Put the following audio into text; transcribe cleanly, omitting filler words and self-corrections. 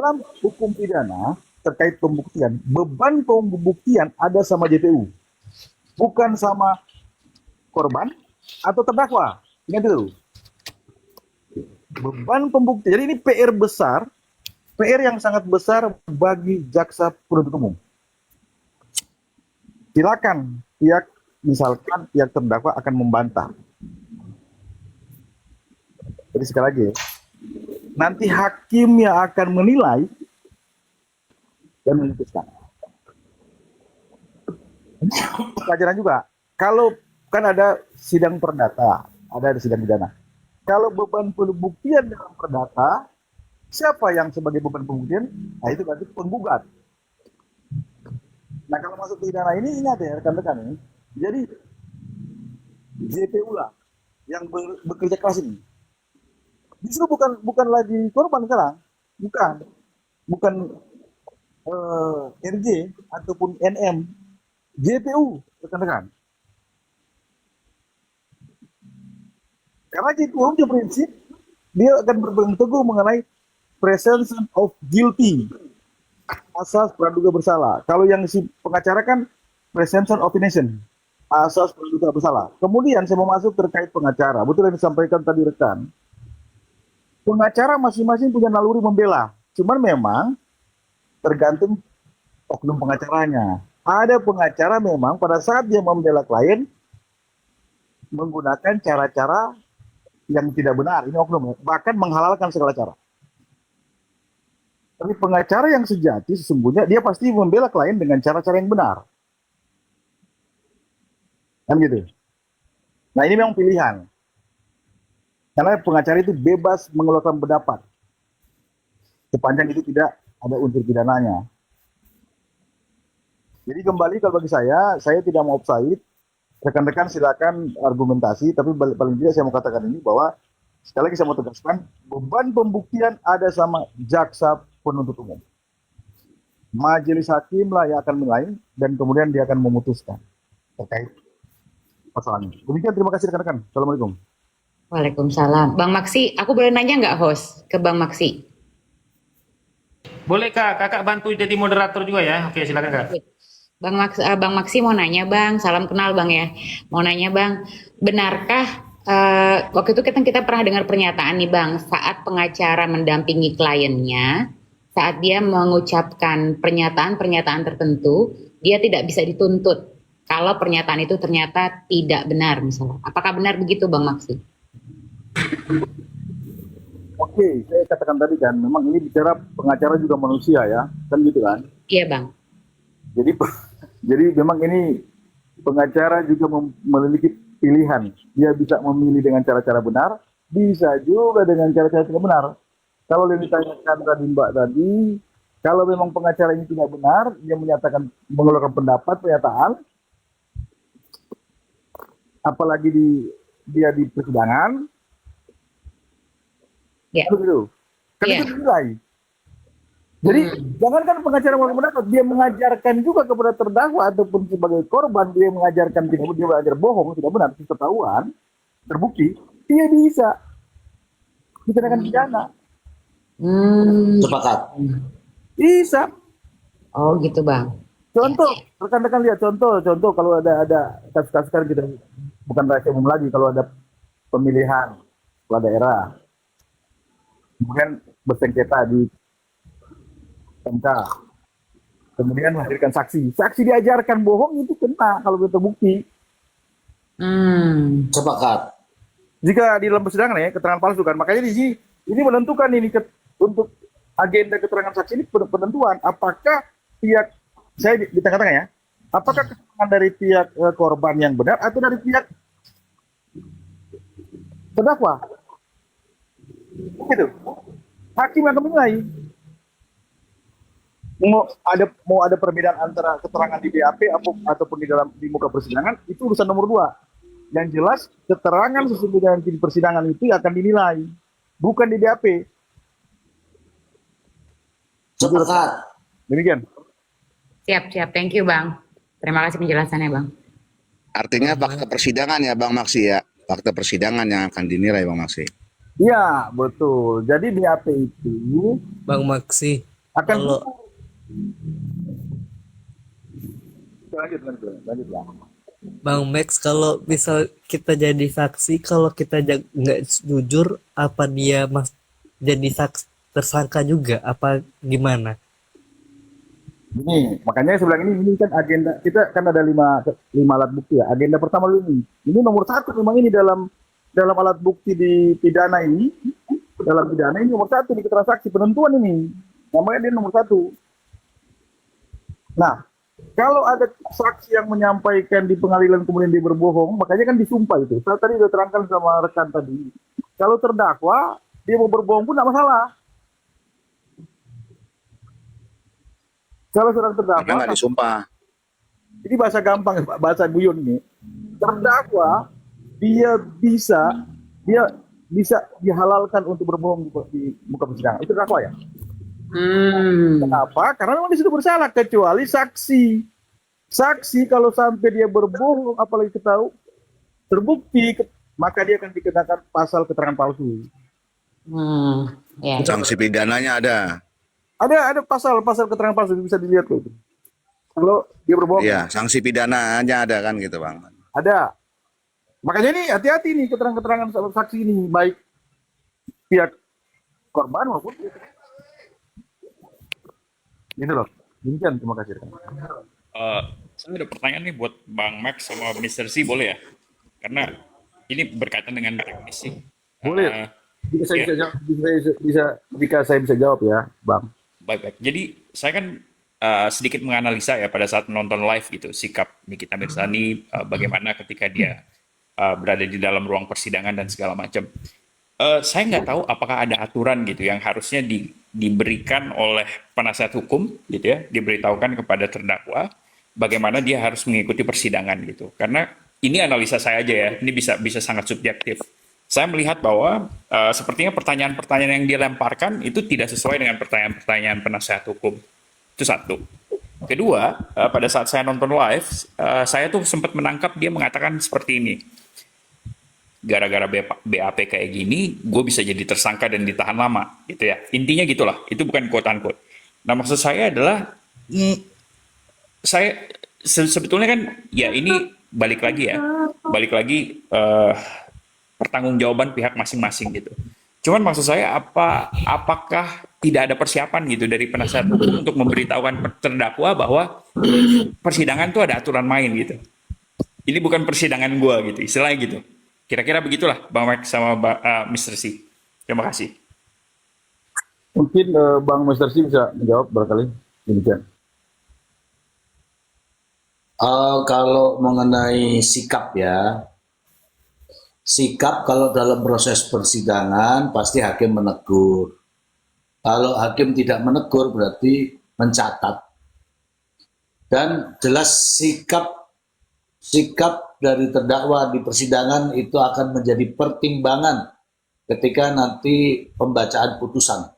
Dalam hukum pidana terkait pembuktian, beban pembuktian ada sama JPU, bukan sama korban atau terdakwa. Ingat itu. Beban pembuktian. Jadi ini PR besar, PR yang sangat besar bagi jaksa penuntut umum. Silakan misalkan pihak terdakwa akan membantah. Jadi sekali lagi, nanti hakim yang akan menilai dan memutuskan. Pelajaran juga, kalau kan ada sidang perdata, ada sidang pidana. Kalau beban pembuktian dalam perdata, siapa yang sebagai beban pembuktian? Nah itu berarti penggugat. Nah kalau masuk pidana ini ingat ya rekan-rekan ini, jadi JPU lah yang bekerja keras ini. Justru bukan lagi korban sekarang, bukan RJ ataupun NM, JPU rekan-rekan. Karena JPU punya prinsip dia akan berpegang teguh mengenai presumption of guilty, asas praduga bersalah. Kalau yang si pengacara kan presumption of innocence, asas praduga bersalah. Kemudian saya mau masuk terkait pengacara. Betul yang disampaikan tadi rekan. Pengacara masing-masing punya naluri membela. Cuman memang tergantung oknum pengacaranya. Ada pengacara memang pada saat dia membela klien menggunakan cara-cara yang tidak benar. Ini oknum, bahkan menghalalkan segala cara. Tapi pengacara yang sejati sesungguhnya dia pasti membela klien dengan cara-cara yang benar. Kan gitu. Nah ini memang pilihan. Karena pengacara itu bebas mengeluarkan pendapat. Sepanjang itu tidak ada unsur pidananya. Jadi kembali kalau bagi saya tidak mau offside. Rekan-rekan silakan argumentasi, tapi paling tidak saya mau katakan ini bahwa sekali lagi saya mau tegaskan, beban pembuktian ada sama jaksa penuntut umum. Majelis hakim lah yang akan menilai dan kemudian dia akan memutuskan terkait persoalan ini. Demikian, terima kasih rekan-rekan. Assalamualaikum. Waalaikumsalam. Bang Maksi, aku boleh nanya nggak host ke Bang Maksi? Boleh Kak, kakak bantu jadi moderator juga ya. Oke silakan Kak. Bang Maksi mau nanya Bang, salam kenal Bang ya. Mau nanya Bang, benarkah waktu itu kita pernah dengar pernyataan nih Bang, saat pengacara mendampingi kliennya, saat dia mengucapkan pernyataan-pernyataan tertentu, dia tidak bisa dituntut kalau pernyataan itu ternyata tidak benar misalnya. Apakah benar begitu Bang Maksi? Oke, saya katakan tadi kan, memang ini bicara pengacara juga manusia ya, kan gitu kan? Iya Bang. Jadi memang ini pengacara juga memiliki pilihan. Dia bisa memilih dengan cara-cara benar, bisa juga dengan cara-cara tidak benar. Kalau yang ditanyakan tadi Mbak tadi, kalau memang pengacara ini tidak benar, dia menyatakan mengeluarkan pendapat, pernyataan, apalagi dia di persidangan, Ya. begitu. Kan Iya. itu dinilai. Jadi jangankan pengacara mengeluarkan pendapat, dia mengajarkan juga kepada terdakwa ataupun sebagai korban, dia mengajarkan dia belajar bohong, tidak benar, ketahuan, terbukti, dia bisa dikenakan pidana. Sepakat. Bisa. Oh gitu Bang. Contoh, rekan-rekan lihat contoh kalau ada kasus-kasus kan kita bukan rahasia umum lagi kalau ada pemilihan kepala daerah, kemudian bersengketa di MK, kemudian menghadirkan saksi diajarkan bohong itu kena kalau terbukti. Sepakat. Jika di dalam persidangan ya keterangan palsu kan, makanya di sini ini menentukan ini untuk agenda keterangan saksi ini penentuan apakah pihak saya di tengah-tengah ya, apakah keterangan dari pihak korban yang benar atau dari pihak terdakwa. Gitu. Hakim akan menilai. Mau ada perbedaan antara keterangan di BAP ataupun di muka persidangan itu urusan nomor 2. Yang jelas keterangan sesungguhnya di persidangan itu akan dinilai, bukan di BAP. Sepakat. Demikian. Siap. Thank you Bang. Terima kasih penjelasannya Bang. Artinya fakta persidangan ya Bang Maksi ya. Fakta persidangan yang akan dinilai Bang Maksi. Iya, betul. Jadi BAP itu Bang Maksi. akan Kalau lanjut ya. Bang Max, kalau misal kita jadi saksi, kalau kita nggak jujur, apa dia jadi tersangka juga? Apa gimana? Ini makanya saya bilang ini kan agenda kita kan ada lima alat bukti ya. Agenda pertama dulu ini nomor satu memang ini dalam alat bukti di pidana ini, dalam pidana ini nomor satu di keterangan saksi penentuan ini, namanya dia nomor satu. Nah, kalau ada saksi yang menyampaikan di pengadilan kemudian dia berbohong, makanya kan disumpah itu. Saya tadi sudah terangkan sama rekan tadi. Kalau terdakwa dia mau berbohong pun tidak masalah. Kalau seorang Karena terdakwa, nggak disumpah. ini bahasa gampang, bahasa guyon ini. Terdakwa dia bisa dihalalkan untuk berbohong di muka persidangan. Itu terdakwa ya. Kenapa? Karena memang dia sudah bersalah, kecuali saksi. Saksi kalau sampai dia berbohong, apalagi ketahui terbukti, maka dia akan dikenakan pasal keterangan palsu. Ya. Sanksi pidananya ada. Ada pasal keterangan palsu bisa dilihat kok itu. Kalau dia berbohong, Iya, sanksi pidananya ada kan gitu Bang. ada. Makanya ini hati-hati nih keterangan-keterangan saksi ini, baik pihak korban maupun pihak. Ini loh. Demikian, terima kasih. Saya ada pertanyaan nih buat Bang Max sama Mr. C, boleh ya? Karena ini berkaitan dengan teknis sih. Boleh. Jika saya ya. bisa jawab, jika saya bisa jawab ya, Bang. Baik-baik. Jadi saya kan sedikit menganalisa ya pada saat menonton live gitu sikap Nikita Mirzani bagaimana ketika dia berada di dalam ruang persidangan dan segala macam. Saya nggak tahu apakah ada aturan gitu yang harusnya diberikan oleh penasihat hukum gitu ya, diberitahukan kepada terdakwa bagaimana dia harus mengikuti persidangan gitu. Karena ini analisa saya aja ya, ini bisa sangat subjektif. Saya melihat bahwa sepertinya pertanyaan-pertanyaan yang dilemparkan itu tidak sesuai dengan pertanyaan-pertanyaan penasihat hukum. Itu satu. Kedua, pada saat saya nonton live, saya tuh sempat menangkap dia mengatakan seperti ini. Gara-gara BAP kayak gini, gue bisa jadi tersangka dan ditahan lama, gitu ya. Intinya gitulah, itu bukan quote-unquote. Nah, maksud saya adalah, saya sebetulnya kan, ya ini balik lagi pertanggungjawaban pihak masing-masing gitu. Cuman maksud saya apakah tidak ada persiapan gitu dari penasihat hukum untuk memberitahukan terdakwa bahwa persidangan tuh ada aturan main gitu. Ini bukan persidangan gue gitu, istilahnya gitu. Kira-kira begitulah Bang Max sama Mr. C. Terima kasih. Mungkin Bang Mr. C bisa menjawab barangkali. Demikian. Kalau mengenai sikap ya, sikap kalau dalam proses persidangan pasti hakim menegur. Kalau hakim tidak menegur berarti mencatat. Dan jelas sikap dari terdakwa di persidangan itu akan menjadi pertimbangan ketika nanti pembacaan putusan.